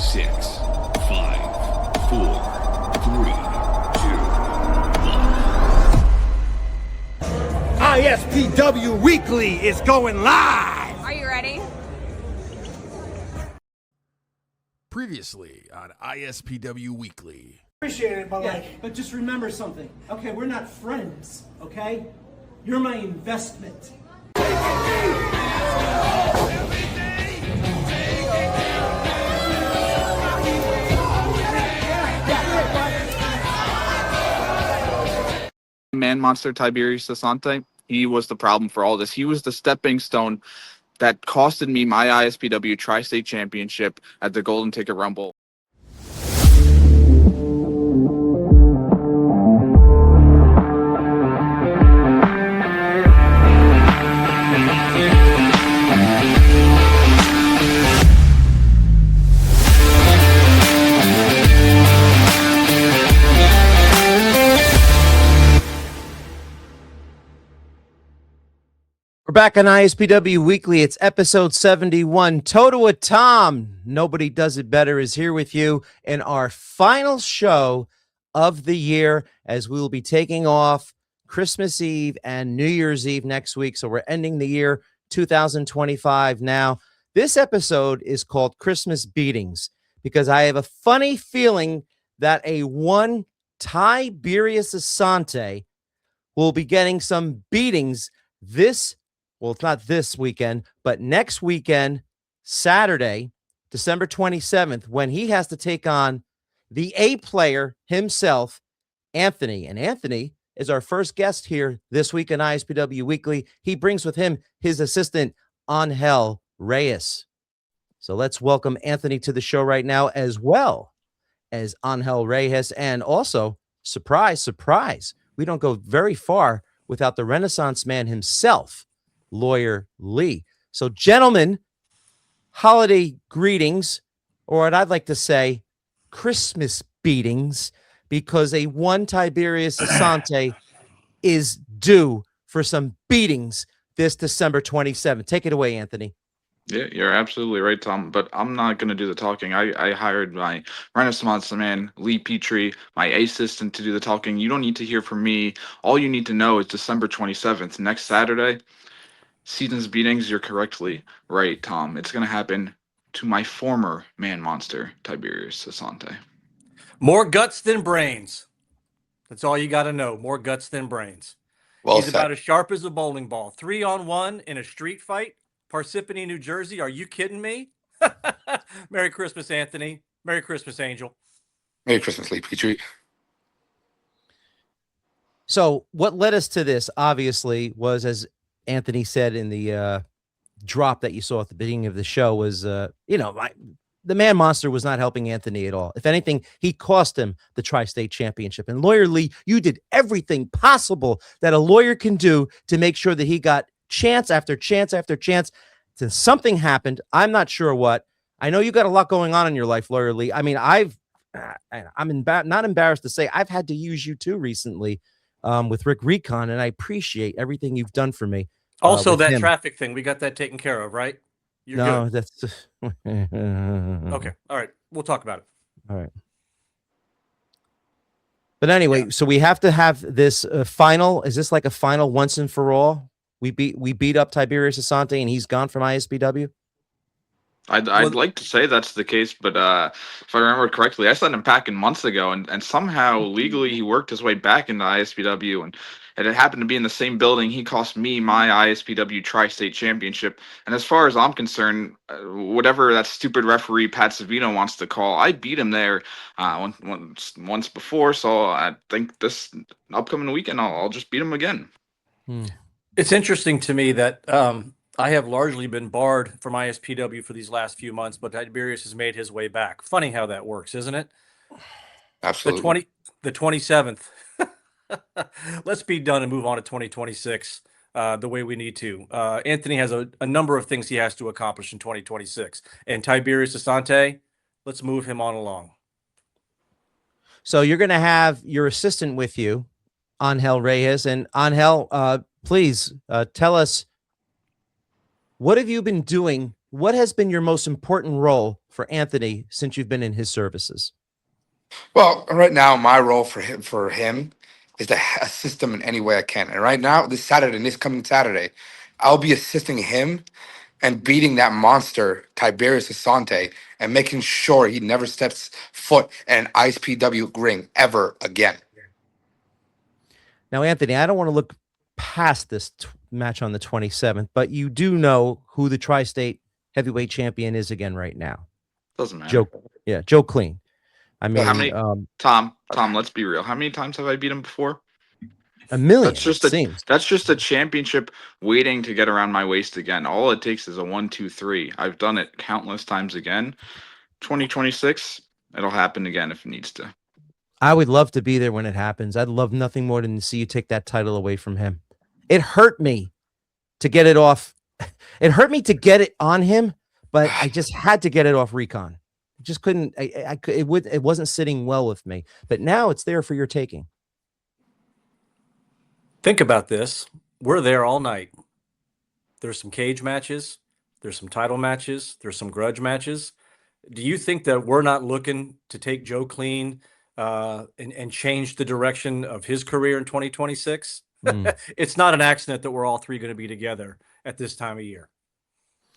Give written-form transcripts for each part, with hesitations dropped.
6, 5, 4, 3, 2, 1. ISPW Weekly is going live! Are you ready? Previously on ISPW Weekly. Appreciate it, but just remember something. Okay, we're not friends, okay? You're my investment. Man monster Tiberius Asante, he was the problem for all this. He was the stepping stone that costed me my ISPW Tri-State Championship at the Golden Ticket Rumble. We're back on ISPW Weekly. It's episode 71. Toto with Tom. Nobody does it better is here with you in our final show of the year, as we will be taking off Christmas Eve and New Year's Eve next week. So we're ending the year 2025 now. This episode is called Christmas Beatings because I have a funny feeling that a one Tiberius Asante will be getting some beatings well, it's not this weekend, but next weekend, Saturday, December 27th, when he has to take on the A player himself, Anthony. And Anthony is our first guest here this week in ISPW Weekly. He brings with him his assistant, Angel Reyes. So let's welcome Anthony to the show right now, as well as Angel Reyes. And also, surprise, surprise, we don't go very far without the Renaissance man himself, Lawyer Lee. So, gentlemen, holiday greetings, or what I'd like to say, Christmas beatings, because a one Tiberius Asante is due for some beatings this December 27th. Take it away, Anthony. Yeah, you're absolutely right, Tom. But I'm not going to do the talking. I hired my Renaissance man, Lee Petrie, my assistant, to do the talking. You don't need to hear from me. All you need to know is December 27th, next Saturday. Season's beatings, you're correctly right, Tom. It's going to happen to my former man monster, Tiberius Asante. More guts than brains. That's all you got to know. More guts than brains. He's about as sharp as a bowling ball. 3-on-1 in a street fight. Parsippany, New Jersey. Are you kidding me? Merry Christmas, Anthony. Merry Christmas, Angel. Merry Christmas, Lee Petrie. So what led us to this, obviously, was, as Anthony said in the drop that you saw at the beginning of the show, was, the man monster was not helping Anthony at all. If anything, he cost him the Tri-State Championship. And Lawyer Lee, you did everything possible that a lawyer can do to make sure that he got chance after chance after chance. Then something happened. I'm not sure what. I know you got a lot going on in your life, Lawyer Lee. I mean, I'm not embarrassed to say I've had to use you too recently with Rick Recon, and I appreciate everything you've done for me. Also, that traffic thing, we got that taken care of, right? You're no, good. That's okay. All right, we'll talk about it. All right. But anyway, So we have to have this final. Is this like a final once and for all? We beat up Tiberius Asante, and he's gone from ISPW. I'd like to say that's the case, but if I remember correctly, I sent him packing months ago, and somehow legally he worked his way back into ISPW, and it happened to be in the same building. He cost me my ISPW Tri-State Championship, and as far as I'm concerned, whatever that stupid referee Pat Savino wants to call, I beat him there once before, so I think this upcoming weekend I'll just beat him again. It's interesting to me that I have largely been barred from ISPW for these last few months, but Tiberius has made his way back. Funny how that works, isn't it? Absolutely. The 27th. Let's be done and move on to 2026 the way we need to. Anthony has a number of things he has to accomplish in 2026. And Tiberius Asante, let's move him on along. So you're going to have your assistant with you, Angel Reyes. And Angel, please tell us, what have you been doing what has been your most important role for Anthony since you've been in his services? Well, right now, my role for him is to assist him in any way I can. And right now, this coming Saturday, I'll be assisting him and beating that monster, Tiberius Asante, and making sure he never steps foot in an ISPW ring ever again. Now, Anthony, I don't want to look past this match on the 27th, but you do know who the tri-state heavyweight champion is again right now. Doesn't matter. Joe Clean. I mean, how many? Tom, let's be real. How many times have I beat him before? A million. That's just a championship waiting to get around my waist again. All it takes is a 1, 2, 3. I've done it countless times again. 2026, it'll happen again if it needs to. I would love to be there when it happens. I'd love nothing more than to see you take that title away from him. It hurt me to get it off. It hurt me to get it on him, but I just had to get it off Recon. I just couldn't. It wasn't sitting well with me. But now it's there for your taking. Think about this. We're there all night. There's some cage matches. There's some title matches. There's some grudge matches. Do you think that we're not looking to take Joe Clean and change the direction of his career in 2026? It's not an accident that we're all three going to be together at this time of year.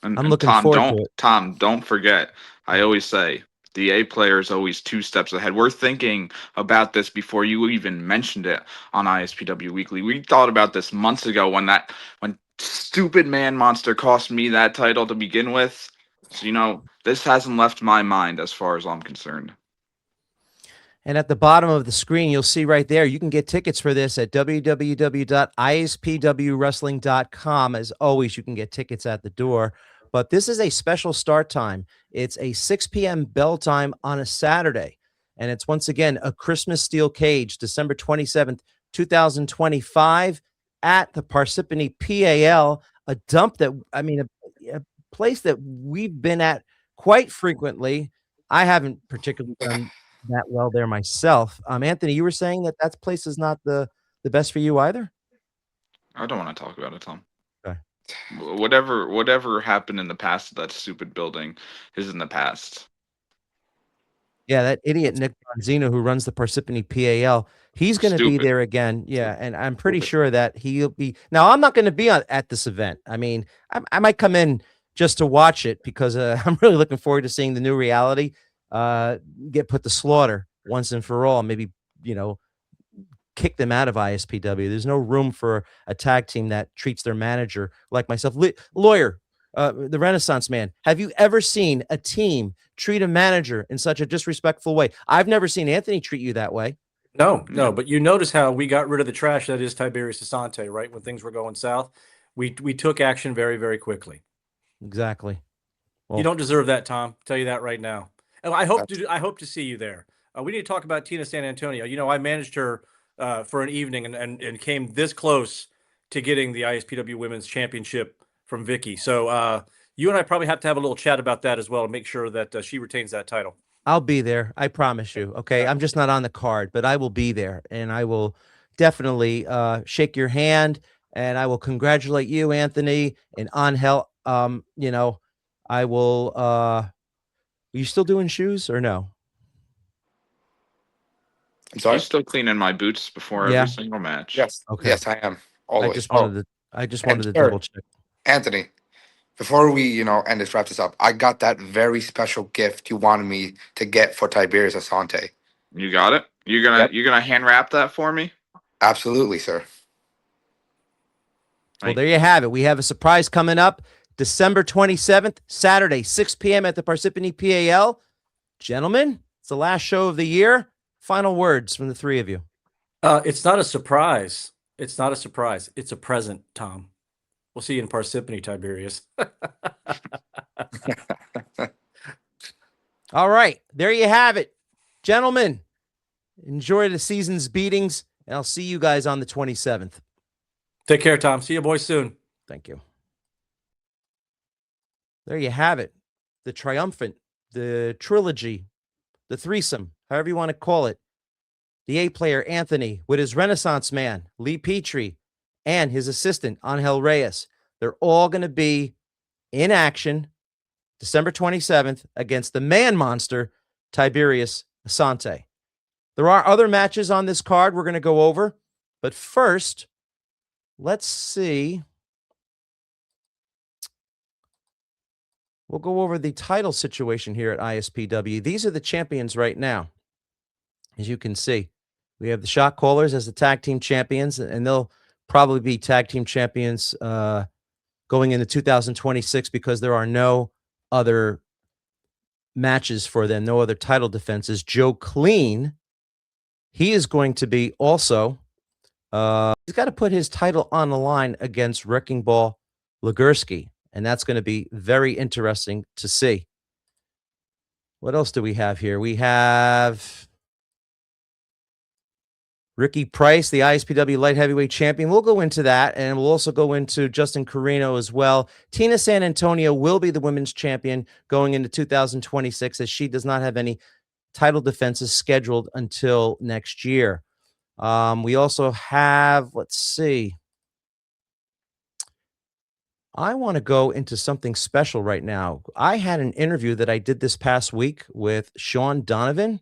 I'm looking forward to it. Tom, don't forget. I always say the A player is always 2 steps ahead. We're thinking about this before you even mentioned it on ISPW Weekly. We thought about this months ago when stupid man monster cost me that title to begin with. So, this hasn't left my mind as far as I'm concerned. And at the bottom of the screen, you'll see right there, you can get tickets for this at www.ispwwrestling.com. As always, you can get tickets at the door. But this is a special start time. It's a 6 p.m. bell time on a Saturday. And it's once again a Christmas steel cage, December 27th, 2025 at the Parsippany PAL, a place that we've been at quite frequently. I haven't particularly done that well there myself. Anthony, you were saying that place is not the best for you either? I don't want to talk about it, Tom. Okay. Whatever happened in the past, that stupid building is in the past. Yeah, that idiot Nick Bronzino who runs the Parsippany PAL, he's going to be there again. Yeah, and I'm pretty sure that he'll be. Now, I'm not going to be at this event. I mean, I might come in just to watch it because I'm really looking forward to seeing the new reality get put to slaughter once and for all. Maybe, kick them out of ISPW. There's no room for a tag team that treats their manager like myself. Lawyer, the Renaissance man, have you ever seen a team treat a manager in such a disrespectful way? I've never seen Anthony treat you that way. No, but you notice how we got rid of the trash that is Tiberius Asante, right? When things were going south, we took action very, very quickly. Exactly. Well, you don't deserve that, Tom. I'll tell you that right now. And I hope to see you there. We need to talk about Tina San Antonio. I managed her for an evening and came this close to getting the ISPW Women's Championship from Vicky. So you and I probably have to have a little chat about that as well to make sure that she retains that title. I'll be there. I promise you. Okay. I'm just not on the card, but I will be there and I will definitely shake your hand and I will congratulate you, Anthony, and Angel. I will. Are you still doing shoes or no? I'm sorry? I'm still cleaning my boots before every single match. Yes. Okay. Yes, I am. Always. I just wanted to double check. Anthony, before we, end this, wrap this up, I got that very special gift you wanted me to get for Tiberius Asante. You got it? You're gonna hand wrap that for me? Absolutely, sir. Well, there you have it. We have a surprise coming up December 27th, Saturday, 6 p.m. at the Parsippany PAL. Gentlemen, it's the last show of the year. Final words from the three of you. It's not a surprise. It's not a surprise. It's a present, Tom. We'll see you in Parsippany, Tiberius. All right. There you have it. Gentlemen, enjoy the season's beatings, and I'll see you guys on the 27th. Take care, Tom. See you boys soon. Thank you. There you have it. The triumphant, the trilogy, the threesome, however you want to call it. The A player, Anthony, with his Renaissance man, Lee Petrie, and his assistant, Angel Reyes. They're all going to be in action December 27th against the man monster, Tiberius Asante. There are other matches on this card we're going to go over, but first, let's see. We'll go over the title situation here at ISPW. These are the champions right now. As you can see, we have the Shot Callers as the tag team champions, and they'll probably be tag team champions going into 2026 because there are no other matches for them, no other title defenses. Joe Clean, he is going to be also, he's got to put his title on the line against Wrecking Ball Legursky, and that's going to be very interesting to see. What else do we have here? We have Ricky Price, the ISPW light heavyweight champion. We'll go into that, and we'll also go into Justin Carino as well. Tina San Antonio will be the women's champion going into 2026, as she does not have any title defenses scheduled until next year. We also have, let's see. I want to go into something special right now. I had an interview that I did this past week with Shawn Donavan,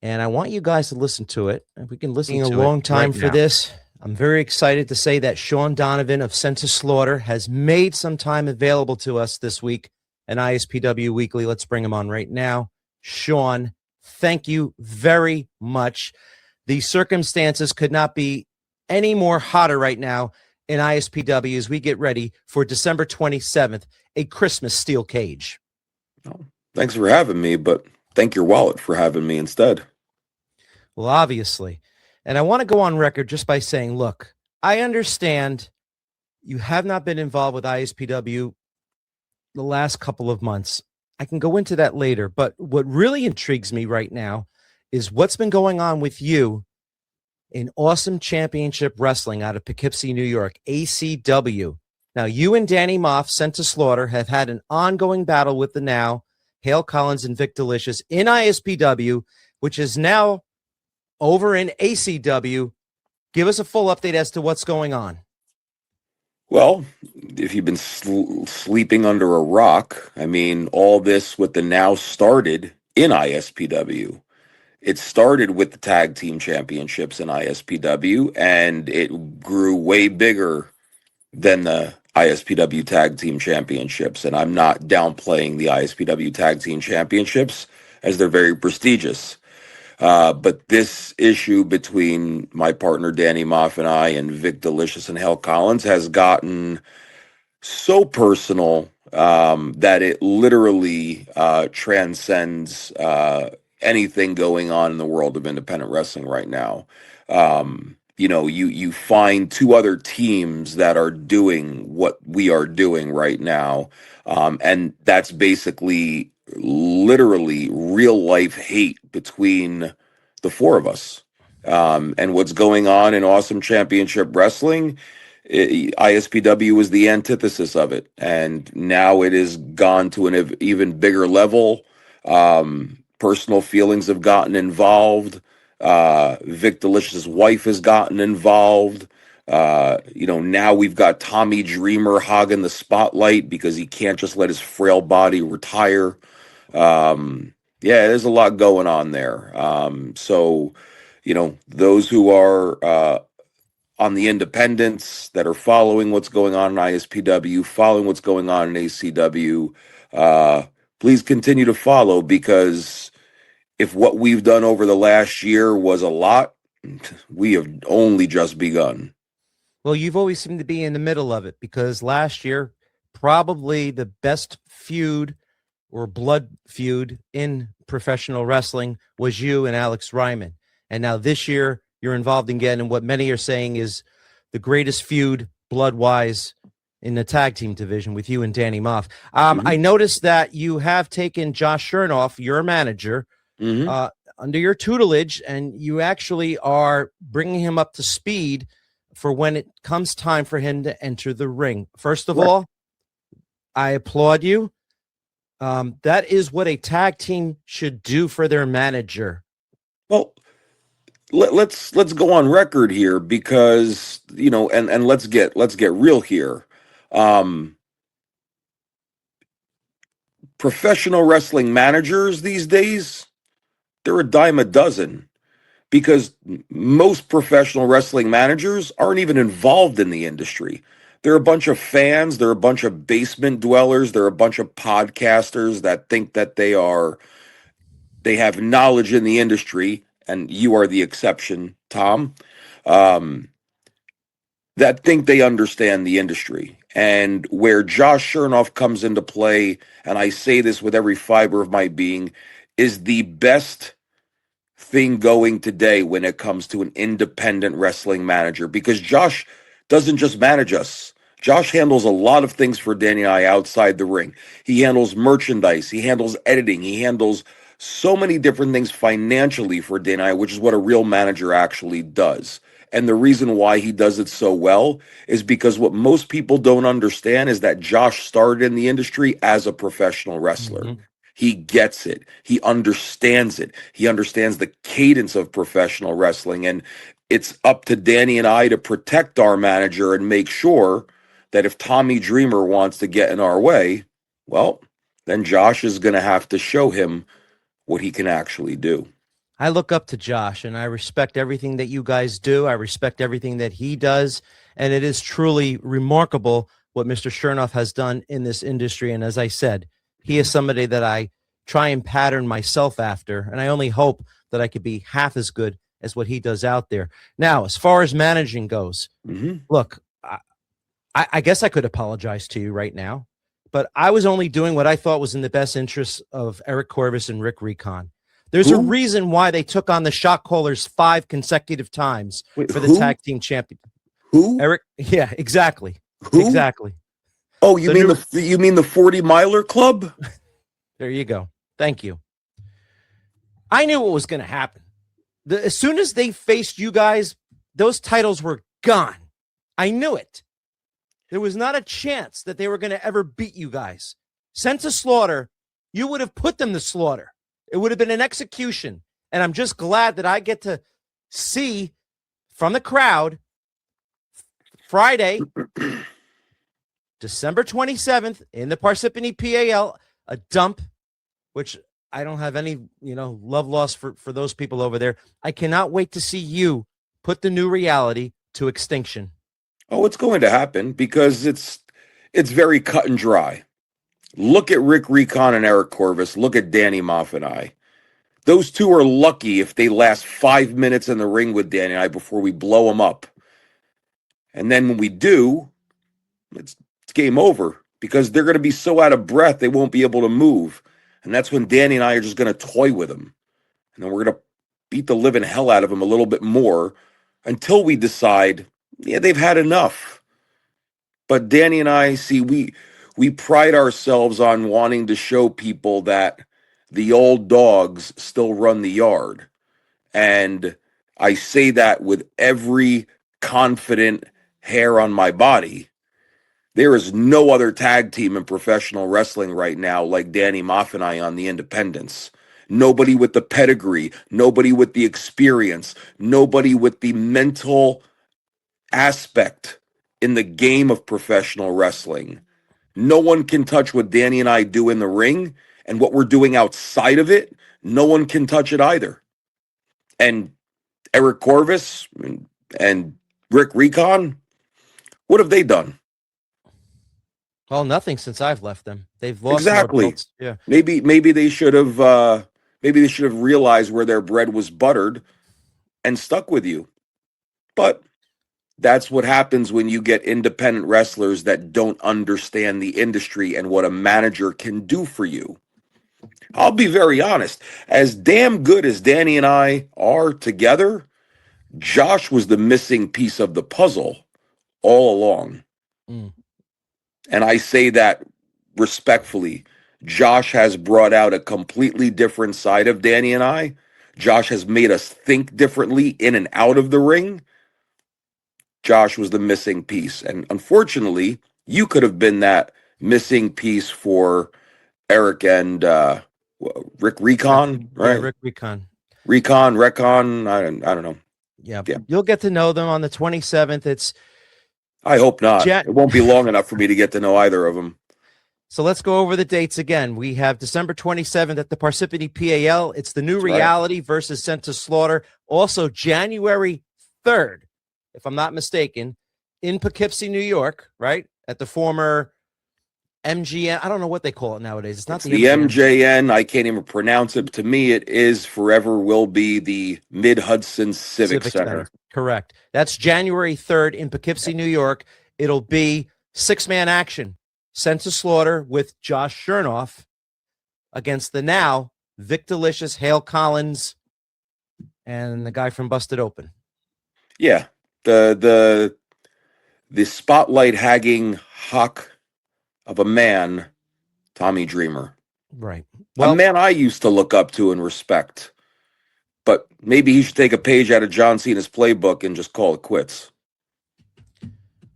and I want you guys to listen to it. If we can listen to it. A long time for this. I'm very excited to say that Shawn Donavan of Sent to Slaughter has made some time available to us this week in ISPW Weekly. Let's bring him on right now. Shawn, thank you very much. The circumstances could not be any more hotter right now in ISPW as we get ready for December 27th, a Christmas steel cage. Oh, thanks for having me, but thank your wallet for having me instead. Well, obviously. And I want to go on record just by saying, look, I understand you have not been involved with ISPW the last couple of months. I can go into that later, but what really intrigues me right now is what's been going on with you in Awesome Championship Wrestling out of Poughkeepsie, New York, ACW. Now, you and Danny Moff, Sent to Slaughter, have had an ongoing battle with the Now, Hale Collins and Vic Delicious in ISPW, which is now over in ACW. Give us a full update as to what's going on. Well, if you've been sleeping under a rock, I mean, all this with the Now started in ISPW. It started with the tag team championships in ISPW, and it grew way bigger than the ISPW tag team championships. And I'm not downplaying the ISPW tag team championships, as they're very prestigious. But this issue between my partner Danny Moff and I and Vic Delicious and Hale Collins has gotten so personal that it literally transcends anything going on in the world of independent wrestling right now. You find two other teams that are doing what we are doing right now, and that's basically literally real life hate between the four of us. And what's going on in Awesome Championship Wrestling, ISPW is the antithesis of it, and now it has gone to an even bigger level. Personal feelings have gotten involved. Vic Delicious's wife has gotten involved. Now we've got Tommy Dreamer hogging the spotlight because he can't just let his frail body retire. There's a lot going on there. So, those who are on the independents that are following what's going on in ISPW, following what's going on in ACW, please continue to follow, because if what we've done over the last year was a lot, we have only just begun. Well, you've always seemed to be in the middle of it, because last year, probably the best feud or blood feud in professional wrestling was you and Alex Ryman. And now this year, you're involved again in what many are saying is the greatest feud blood-wise in the tag team division with you and Danny Moff. I noticed that you have taken Josh Chernoff, your manager, under your tutelage, and you actually are bringing him up to speed for when it comes time for him to enter the ring. First of all, I applaud you. That is what a tag team should do for their manager. Well, let's go on record here, because and let's get real here. professional wrestling managers these days, they're a dime a dozen because most professional wrestling managers aren't even involved in the industry. They're a bunch of fans, they're a bunch of basement dwellers, they're a bunch of podcasters that think that they have knowledge in the industry, and you are the exception, Tom, that think they understand the industry. And where Josh Chernoff comes into play, and I say this with every fiber of my being, is the best thing going today when it comes to an independent wrestling manager, because Josh doesn't just manage us. Josh handles a lot of things for Danny and I outside the ring. He handles merchandise, he handles editing, he handles so many different things financially for Danny and I, which is what a real manager actually does. And the reason why he does it so well is because what most people don't understand is that Josh started in the industry as a professional wrestler. Mhm. He gets it. He understands it. He understands the cadence of professional wrestling. And it's up to Danny and I to protect our manager and make sure that if Tommy Dreamer wants to get in our way, well, then Josh is going to have to show him what he can actually do. I look up to Josh and I respect everything that you guys do. I respect everything that he does. And it is truly remarkable what Mr. Chernoff has done in this industry. And as I said, he is somebody that I try and pattern myself after. And I only hope that I could be half as good as what he does out there. Now, as far as managing goes, look, I guess I could apologize to you right now, but I was only doing what I thought was in the best interest of Eric Corvus and Rick Recon. There's a reason why they took on the shot callers 5 consecutive times for the tag team champion. Who? Eric? Yeah, exactly. Who? Exactly. Oh, you mean the 40 Miler Club? There you go. Thank you. I knew what was going to happen. As soon as they faced you guys, those titles were gone. I knew it. There was not a chance that they were going to ever beat you guys. Sent to slaughter, you would have put them to slaughter. It would have been an execution. And I'm just glad that I get to see from the crowd Friday, December 27th in the Parsippany PAL, a dump, which I don't have any, love lost for those people over there. I cannot wait to see you put the new reality to extinction. Oh, it's going to happen because it's very cut and dry. Look at Rick Recon and Eric Corvus. Look at Danny Moff and I. Those two are lucky if they last 5 minutes in the ring with Danny and I before we blow them up. And then when we do, it's game over because they're going to be so out of breath they won't be able to move. And that's when Danny and I are just going to toy with them. And then we're going to beat the living hell out of them a little bit more until we decide, yeah, they've had enough. But Danny and I, see, we pride ourselves on wanting to show people that the old dogs still run the yard. And I say that with every confident hair on my body. There is no other tag team in professional wrestling right now like Danny Moff and I on the independents. Nobody with the pedigree, nobody with the experience, nobody with the mental aspect in the game of professional wrestling. No one can touch what Danny and I do in the ring, and what we're doing outside of it, no one can touch it either. And Eric Corvus and Rick Recon, what have they done? Well, nothing since I've left them. They've lost exactly. More belts. Yeah. Maybe they should have realized where their bread was buttered and stuck with you. But that's what happens when you get independent wrestlers that don't understand the industry and what a manager can do for you. I'll be very honest. As damn good as Danny and I are together, Josh was the missing piece of the puzzle all along. And I say that respectfully. Josh has brought out a completely different side of Danny and I. Josh has made us think differently in and out of the ring. Josh was the missing piece. And unfortunately, you could have been that missing piece for Eric and Rick Recon, right? Yeah, Rick Recon. Recon. I don't know. Yeah. You'll get to know them on the 27th. I hope not. It won't be long enough for me to get to know either of them. So let's go over the dates again. We have December 27th at the Parsippany PAL. It's the New Reality versus Sent to Slaughter. Also, January 3rd, if I'm not mistaken, in Poughkeepsie, New York, right? At the former MGN. I don't know what they call it nowadays. It's not the MJN. I can't even pronounce it. To me, it is forever will be the Mid-Hudson Civic Center. Correct. That's January 3rd in Poughkeepsie, New York. It'll be 6-man action. Sent to Slaughter with Josh Chernoff against the now Vic Delicious, Hale Collins, and the guy from Busted Open. Yeah, the spotlight hagging hawk of a man, Tommy Dreamer. Right. Well, a man I used to look up to and respect. But maybe he should take a page out of John Cena's playbook and just call it quits.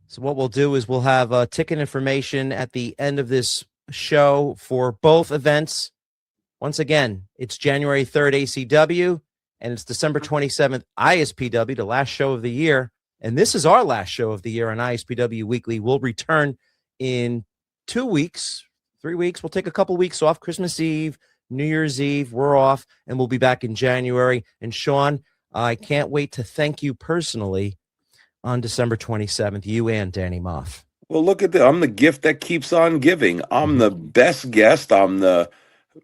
So what we'll do is we'll have ticket information at the end of this show for both events. Once again, it's January 3rd ACW, and it's December 27th ISPW, the last show of the year. And this is our last show of the year on ISPW Weekly. We'll return in 2 weeks, 3 weeks. We'll take a couple weeks off, Christmas Eve, New Year's Eve. We're off, and we'll be back in January. And Shawn, I can't wait to thank you personally on December 27th, you and Danny Moff. Well, look at that. I'm the gift that keeps on giving. I'm the best guest. I'm the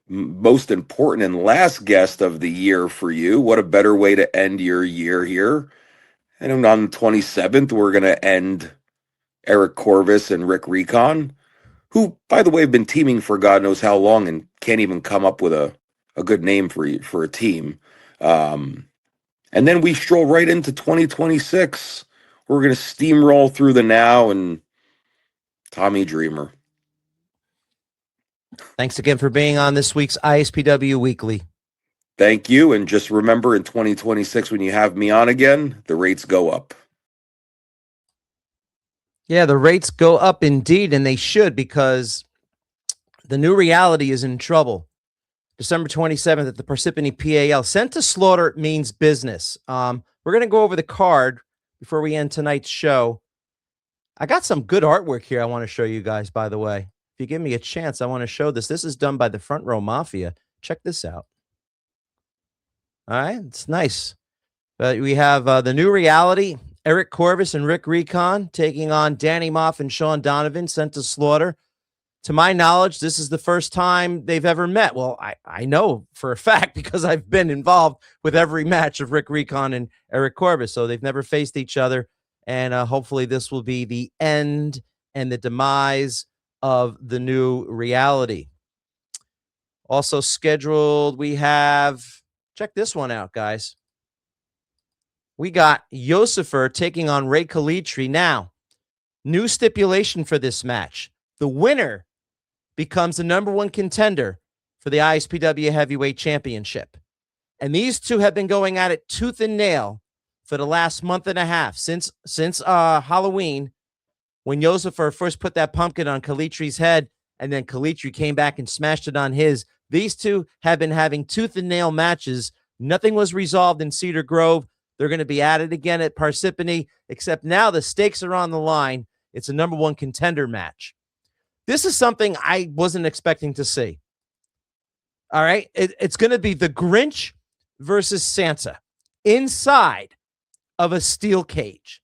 most important and last guest of the year for you. What a better way to end your year here. And on the 27th, we're going to end Eric Corvus and Rick Recon, who, by the way, have been teaming for God knows how long and can't even come up with a good name for a team. And then we stroll right into 2026. We're going to steamroll through the now and Tommy Dreamer. Thanks again for being on this week's ISPW Weekly. Thank you. And just remember, in 2026, when you have me on again, the rates go up. Yeah, the rates go up indeed, and they should, because the New Reality is in trouble. December 27th at the Parsippany PAL. Sent to Slaughter means business. We're going to go over the card before we end tonight's show. I got some good artwork here I want to show you guys, by the way. If you give me a chance, I want to show this. This is done by the Front Row Mafia. Check this out. All right, it's nice. We have the New Reality, Eric Corvus and Rick Recon taking on Danny Moff and Shawn Donavan, Sent to Slaughter. To my knowledge, this is the first time they've ever met. Well, I know for a fact because I've been involved with every match of Rick Recon and Eric Corvus, so they've never faced each other. And hopefully this will be the end and the demise of the New Reality. Also scheduled, we have, check this one out, guys. We got Yosifer taking on Ray Kalitri. Now, new stipulation for this match. The winner becomes the number one contender for the ISPW Heavyweight Championship. And these two have been going at it tooth and nail for the last month and a half, since Halloween, when Yosifer first put that pumpkin on Kalitri's head, and then Kalitri came back and smashed it on his. These two have been having tooth and nail matches. Nothing was resolved in Cedar Grove. They're going to be at it again at Parsippany, except now the stakes are on the line. It's a number one contender match. This is something I wasn't expecting to see. All right. It's going to be the Grinch versus Santa inside of a steel cage.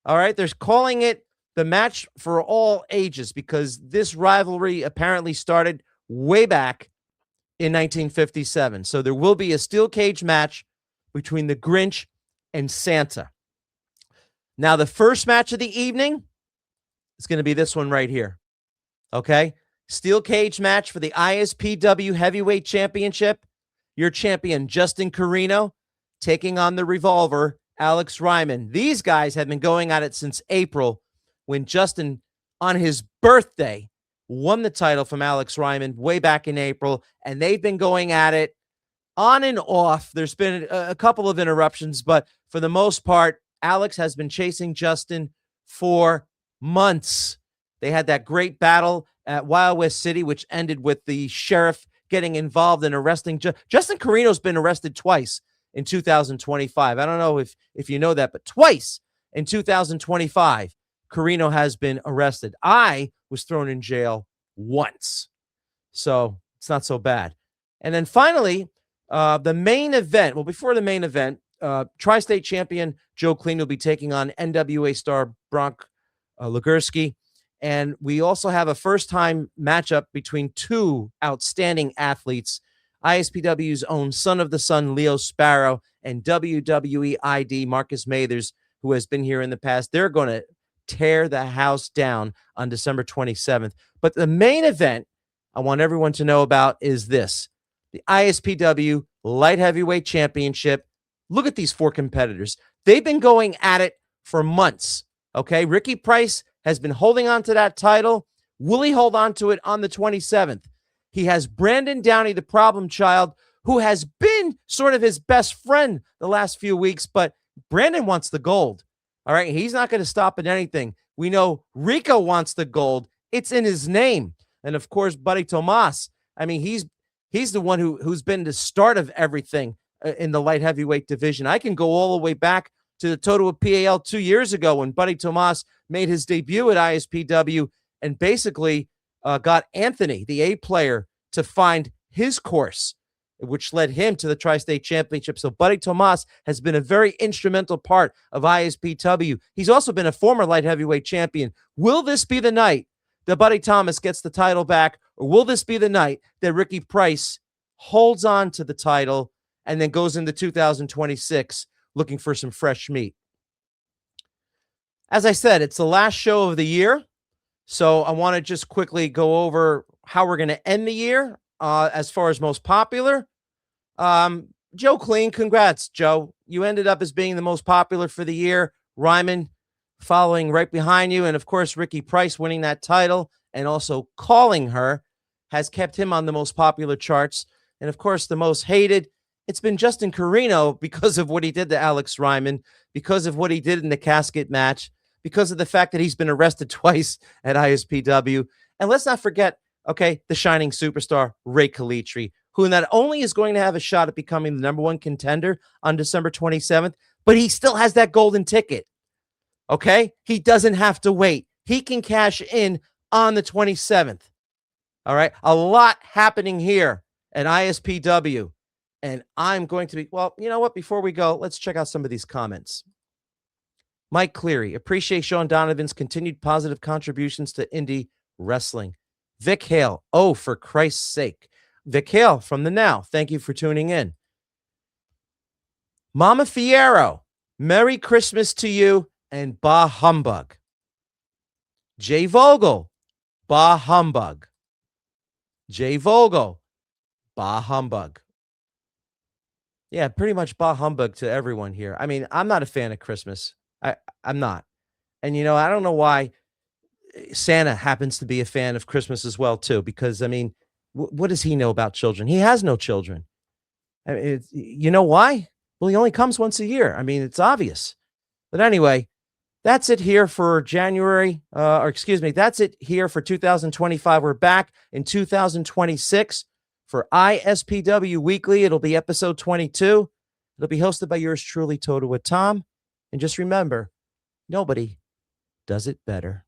All right. They're calling it the match for all ages because this rivalry apparently started way back in 1957. So there will be a steel cage match between the Grinch and Santa. Now, the first match of the evening is going to be this one right here. Okay. Steel cage match for the ISPW Heavyweight Championship. Your champion, Justin Carino, taking on the Revolver, Alex Ryman. These guys have been going at it since April, when Justin, on his birthday, won the title from Alex Ryman way back in April, and they've been going at it on and off. There's been a couple of interruptions, but for the most part, Alex has been chasing Justin for months. They had that great battle at Wild West City, which ended with the sheriff getting involved in arresting. Justin Carino's been arrested twice in 2025. I don't know if you know that, but twice in 2025, Carino has been arrested. I was thrown in jail once. So it's not so bad. And then finally, the main event. Well, before the main event, Tri-State champion Joe Clean will be taking on NWA star Bronk Legursky. And we also have a first-time matchup between two outstanding athletes, ISPW's own Son of the Sun, Leo Sparrow, and WWE ID Marcus Mathers, who has been here in the past. They're going to tear the house down on December 27th. But the main event I want everyone to know about is this: the ISPW Light Heavyweight Championship. Look at these four competitors. They've been going at it for months. Okay, Ricky Price has been holding on to that title. Will he hold on to it on the 27th? He has Brandon Downey, the problem child, who has been sort of his best friend the last few weeks, but Brandon wants the gold. All right, he's not going to stop at anything. We know Rico wants the gold. It's in his name. And of course, Buddy Tomas. I mean, he's the one who's been the start of everything in the light heavyweight division. I can go all the way back to the Total PAL 2 years ago when Buddy Tomas made his debut at ISPW and basically got Anthony, the A player, to find his course, which led him to the Tri-State Championship. So Buddy Tomas has been a very instrumental part of ISPW. He's also been a former light heavyweight champion. Will this be the night that Buddy Thomas gets the title back, or will this be the night that Ricky Price holds on to the title and then goes into 2026 looking for some fresh meat? As I said, it's the last show of the year, so I want to just quickly go over how we're going to end the year as far as most popular. Joe Clean, congrats, Joe. You ended up as being the most popular for the year. Ryman following right behind you, and of course, Ricky Price winning that title and also calling her has kept him on the most popular charts. And of course, the most hated, it's been Justin Carino because of what he did to Alex Ryman, because of what he did in the casket match, because of the fact that he's been arrested twice at ISPW. And let's not forget, okay, the shining superstar, Ray Calitri, who not only is going to have a shot at becoming the number one contender on December 27th, but he still has that golden ticket. Okay? He doesn't have to wait. He can cash in on the 27th. All right? A lot happening here at ISPW. And I'm going to be, well, you know what? Before we go, let's check out some of these comments. Mike Cleary, appreciate Shawn Donovan's continued positive contributions to indie wrestling. Vic Hale, oh, for Christ's sake. Vic Hale from the Now, thank you for tuning in. Mama Fierro, Merry Christmas to you and bah humbug. Jay Vogel, bah humbug. Jay Vogel, bah humbug. Yeah, pretty much bah humbug to everyone here. I mean, I'm not a fan of Christmas. I'm not. And, you know, I don't know why Santa happens to be a fan of Christmas as well, too, because, I mean, what does he know about children? He has no children. I mean, you know why? Well, he only comes once a year. I mean, it's obvious. But anyway, that's it here for January, that's it here for 2025. We're back in 2026 for ISPW Weekly. It'll be episode 22. It'll be hosted by yours truly, Toto with Tom. And just remember, nobody does it better.